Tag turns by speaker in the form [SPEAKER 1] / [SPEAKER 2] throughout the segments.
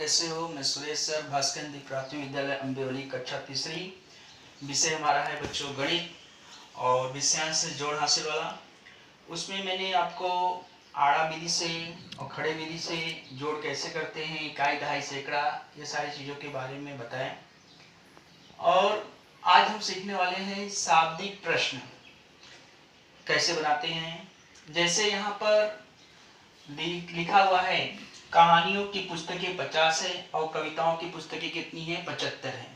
[SPEAKER 1] कैसे हो? मैं सुरेश सर, भास्कर हिंदी प्राथमिक विद्यालय अम्बेवली, कक्षा तीसरी। विषय हमारा है बच्चों गणित और विषयांश से जोड़ हासिल वाला। उसमें मैंने आपको आड़ा विधि से और खड़े विधि से जोड़ कैसे करते हैं, इकाई, दहाई, सैकड़ा, ये सारी चीज़ों के बारे में बताएं। और आज हम सीखने वाले हैं शाब्दिक प्रश्न कैसे बनाते हैं। जैसे यहाँ पर लिखा हुआ है कहानियों की पुस्तकें 50 है और कविताओं की पुस्तकें कितनी है? 75 है।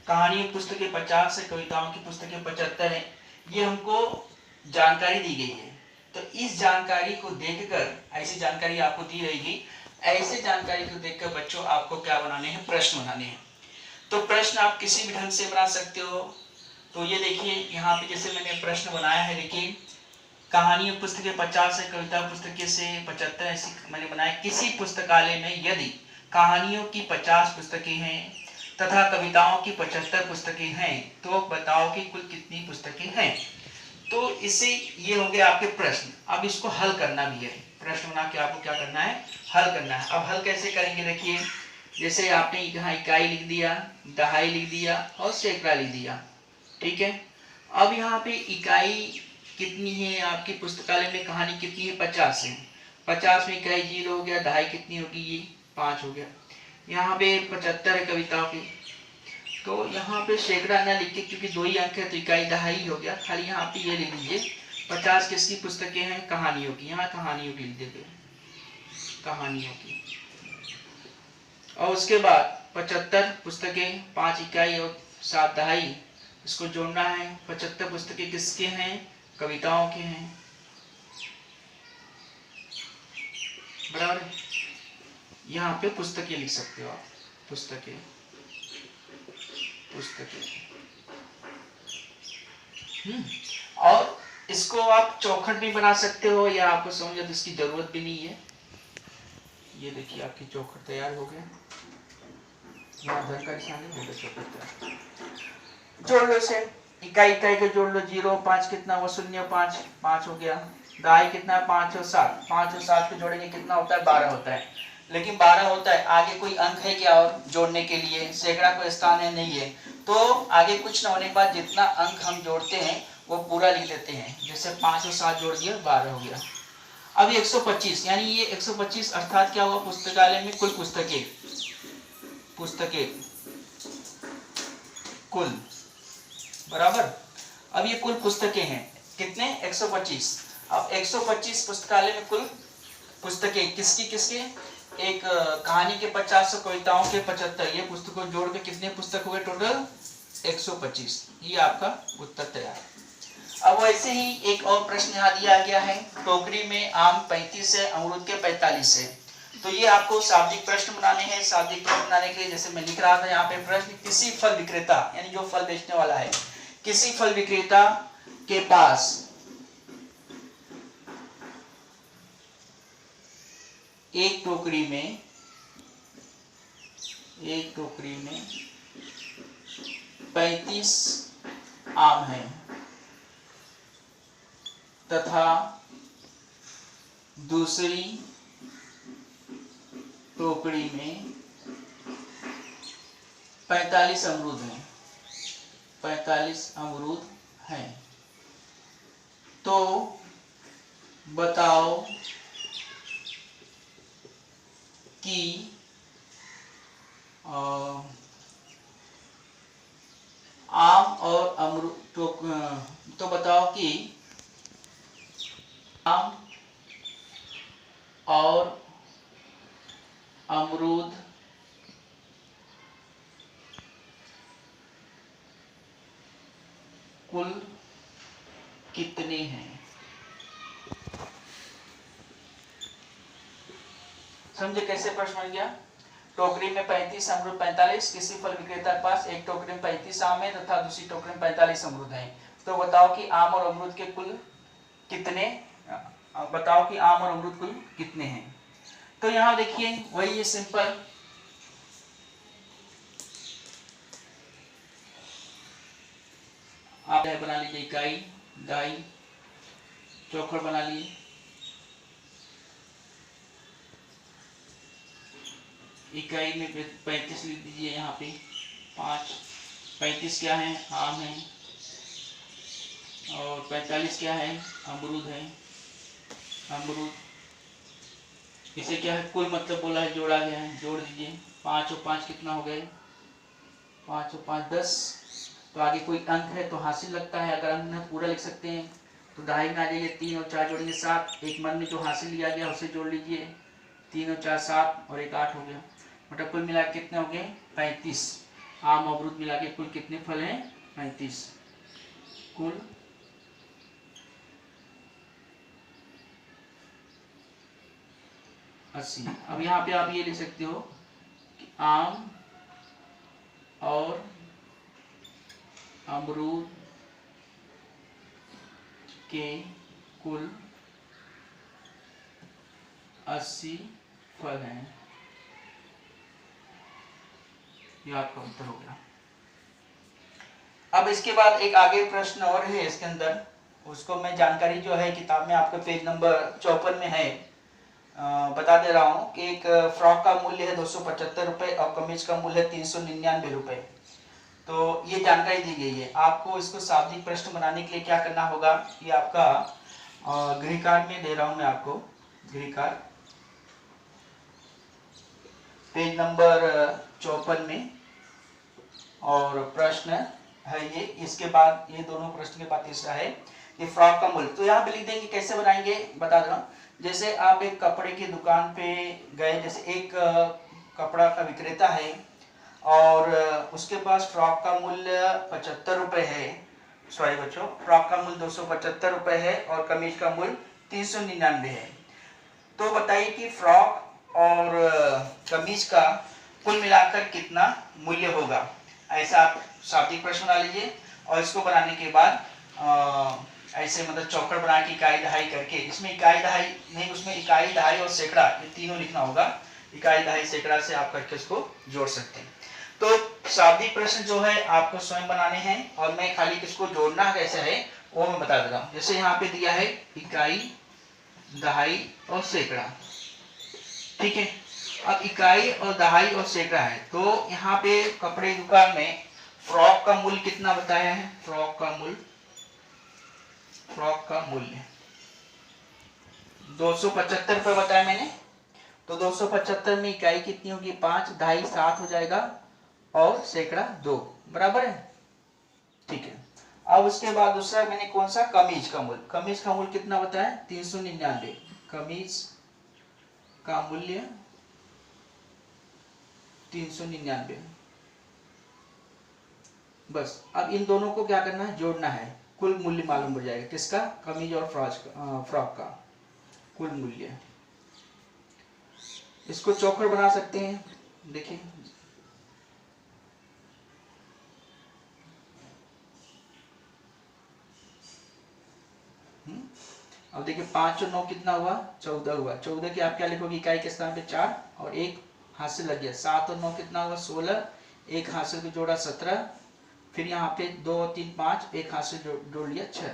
[SPEAKER 1] कहानियों की पुस्तकें 50 है, कविताओं की पुस्तकें 75 है। ये हमको जानकारी दी गई है। तो इस जानकारी को देखकर, ऐसी जानकारी आपको दी रहेगी, ऐसे जानकारी को देखकर बच्चों आपको क्या बनाने हैं? प्रश्न बनाने हैं। तो प्रश्न आप किसी भी ढंग से बना सकते हो। तो ये देखिए यहाँ पे जैसे मैंने प्रश्न बनाया है, देखिए कहानियों पुस्तकें 50 है, कविता पुस्तकें से 75 ऐसी मैंने बनाया। किसी पुस्तकालय में यदि कहानियों की 50 पुस्तकें हैं तथा कविताओं की 75 पुस्तकें हैं तो बताओ कि कुल कितनी पुस्तकें हैं। तो इससे ये हो गया आपके प्रश्न। अब इसको हल करना भी है। प्रश्न बना के आपको क्या करना है? हल करना है। अब हल कैसे करेंगे? देखिए जैसे आपने यहाँ इकाई लिख दिया, दहाई लिख दिया और सैकड़ा लिख दिया, ठीक है। अब यहाँ पे इकाई कितनी है आपकी पुस्तकालय में? कहानी कितनी है? 50 है। 50 में इकाई 0 हो गया, दहाई कितनी होगी? ये 5 हो गया। यहाँ पे 75 है कविताओं की। तो यहाँ पे सैकड़ा ना लिख के, क्योंकि 2 ही अंक है तो इकाई दहाई हो गया, खाली यहाँ पे ये लिख लीजिए 50 किसकी पुस्तकें हैं? कहानियों की। यहाँ कहानियों की लिख देते, कहानियों की। और उसके बाद 75 पुस्तकें, 5 इकाई और 7 दहाई, इसको जोड़ना है। 75 पुस्तकें किसके हैं? कविताओं के हैं, बराबर। यहाँ पे पुस्तकें लिख सकते हो आप, पुस्तकें, पुस्तकें। और इसको आप चौखट भी बना सकते हो, या आपको समझो तो इसकी जरूरत भी नहीं है। ये देखिए आपकी चौखट तैयार हो गया। यहाँ धन का निशान है, चौखट तैयार। जोड़ लो इसे, इकाई इकाई को जोड़ लो। 0 5 कितना हुआ? 0 5, 5 हो गया। दहाई कितना है? 5 और 7, 5 और 7 को जोड़ेंगे कितना होता है? 12 होता है। लेकिन 12 होता है, आगे कोई अंक है क्या और जोड़ने के लिए? सैकड़ा कोई स्थान है? नहीं है। तो आगे कुछ न होने के बाद जितना अंक हम जोड़ते हैं वो पूरा लिख देते हैं। जैसे 5 और 7 जोड़ दिया, 12 हो गया। अब 125, यानी ये 125 अर्थात क्या हुआ? पुस्तकालय में कुल पुस्तकें, पुस्तकें कुल, बराबर। अब ये कुल पुस्तकें हैं कितने? 125। अब 125 पुस्तकालय में कुल पुस्तकें किसकी किसके? एक कहानी के 50 और कविताओं के 75, ये पुस्तकों जोड़ के कितने पुस्तक हुए? टोटल 125। ये आपका उत्तर तैयार। अब वैसे ही एक और प्रश्न यहाँ दिया गया है, टोकरी में आम 35 है, अमरूद के 45 है। तो ये आपको शाब्दिक प्रश्न बनाने हैं। शाब्दिक प्रश्न बनाने के लिए जैसे मैं लिख रहा था यहाँ पे प्रश्न, किसी फल विक्रेता, यानी जो फल बेचने वाला है, किसी फल विक्रेता के पास एक टोकरी में 35 आम है तथा दूसरी टोकरी में 45 अमरूद हैं, 45 अमरूद हैं। तो बताओ कि आम और अमरूद, तो बताओ कि आम और अमरूद कुल कितने हैं? समझे कैसे प्रश्न बन गया? टोकरी में 35, अमरूद 45, किसी फल विक्रेता के पास एक टोकरी में 35 आम है तथा दूसरी टोकरी में 45 अमरूद हैं। तो बताओ कि आम और अमरूद के कुल कितने, बताओ कि आम और अमरूद कुल कितने हैं। तो यहाँ देखिए वही है सिंपल, आप बना लीजिए इकाई, दहाई, चौखट बना लिए। इकाई में 35 लिख दीजिए यहाँ पे 5। 35 क्या है? आम है। और 45 क्या है? अमरूद है। अमरूद इसे क्या है? कुल मतलब बोला है, जोड़ा गया है, जोड़ दीजिए। 5 और 5 कितना हो गए? 5 और 5 10। तो आगे कोई अंक है तो हासिल लगता है, अगर अंक है पूरा लिख सकते हैं। तो दहाई में आ जाइए, 3 और 4 जोड़ेंगे 7। एक मन में जो हासिल लिया गया उसे जोड़ लीजिए, 3 और 4 7 और एक 8 हो गया। मतलब कुल मिला के कितने हो गए? 35। आम अमरूद मिला के कुल कितने फल हैं? 35। कुल 80। अब यहाँ पे आप ये लिख सकते हो कि आम और अमरूद के कुल 80 फल हैं। ये आपका उत्तर हो गया। अब इसके बाद एक आगे प्रश्न और है इसके अंदर, उसको मैं जानकारी जो है किताब में आपके पेज नंबर 54 में है, बता दे रहा हूँ कि एक फ्रॉक का मूल्य है 275 रुपये और कमीज का मूल्य है 399 रुपये। तो ये जानकारी दी गई है। आपको इसको शाब्दिक प्रश्न बनाने के लिए क्या करना होगा, ये आपका गृह कार्य में दे रहा हूँ मैं आपको, गृह कार्य पेज नंबर 54 में, और प्रश्न है ये। इसके बाद ये दोनों प्रश्न के बाद तीसरा है कि फ्रॉक का मूल्य। तो यहाँ पे लिख देंगे, कैसे बनाएंगे बता दे रहा हूँ। जैसे आप एक कपड़े की दुकान पे गए, जैसे एक कपड़ा का विक्रेता है और उसके पास फ्रॉक का मूल्य 75 रुपये है। सॉरी बच्चों, फ्रॉक का मूल्य 275 रुपये है और कमीज का मूल्य 399 है। तो बताइए कि फ्रॉक और कमीज का कुल मिलाकर कितना मूल्य होगा। ऐसा आप शाब्दिक प्रश्न बना लीजिए और इसको बनाने के बाद ऐसे मतलब चौकड़ बना के इकाई दहाई करके, इसमें इकाई दहाई नहीं, उसमें इकाई दहाई और सैकड़ा ये तीनों लिखना होगा। इकाई दहाई सैकड़ा से आप करके उसको जोड़ सकते हैं। तो शाब्दिक प्रश्न जो है आपको स्वयं बनाने हैं और मैं खाली किसको जोड़ना कैसे है वो मैं बता देता हूँ। जैसे यहाँ पे दिया है इकाई दहाई और सैकड़ा, ठीक है। अब इकाई और दहाई और सैकड़ा है, तो यहाँ पे कपड़े की दुकान में फ्रॉक का मूल्य कितना बताया है? फ्रॉक का मूल्य 275 रुपये बताया मैंने। तो 275 में इकाई कितनी होगी? 5, दहाई 7 हो जाएगा और सैकड़ा 2, बराबर है, ठीक है। अब उसके बाद दूसरा मैंने कौन सा? कमीज का मूल्य। कमीज का मूल्य कितना बताया? 399। कमीज का मूल्य 399। बस अब इन दोनों को क्या करना है? जोड़ना है, कुल मूल्य मालूम हो जाएगा। किसका? कमीज और फ्रॉक का कुल मूल्य। इसको चौकड़ बना सकते हैं, देखिए अब देखिए 5 और 9 कितना हुआ? 14 हुआ। 14 की आप क्या लिखोगे? इकाई के स्थान पे 4 और एक हासिल लग गया। 7 और 9 कितना हुआ? 16, एक हासिल को जोड़ा 17, फिर यहाँ पे 2 और 3 5, एक हासिल जोड़ लिया 6।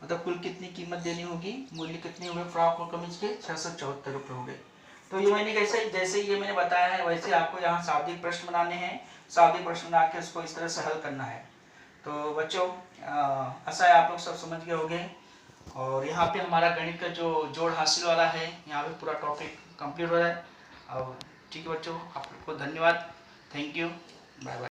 [SPEAKER 1] मतलब कुल कितनी कीमत देनी होगी? मूल्य कितने हुए फ्रॉक और कमीज के? 674 रुपये हो गए। तो ये मैंने कैसे, जैसे ये मैंने बताया है वैसे आपको यहाँ शाब्दिक प्रश्न बनाने हैं। शाब्दिक प्रश्न बना के उसको इस तरह से हल करना है। तो बच्चों आशा है आप लोग सब समझ गए होंगे। और यहाँ पे हमारा गणित का जो जोड़ हासिल वाला है, यहाँ पे पूरा टॉपिक कंप्लीट हो रहा है। अब ठीक है बच्चों, आप लोग को धन्यवाद, थैंक यू, बाय बाय।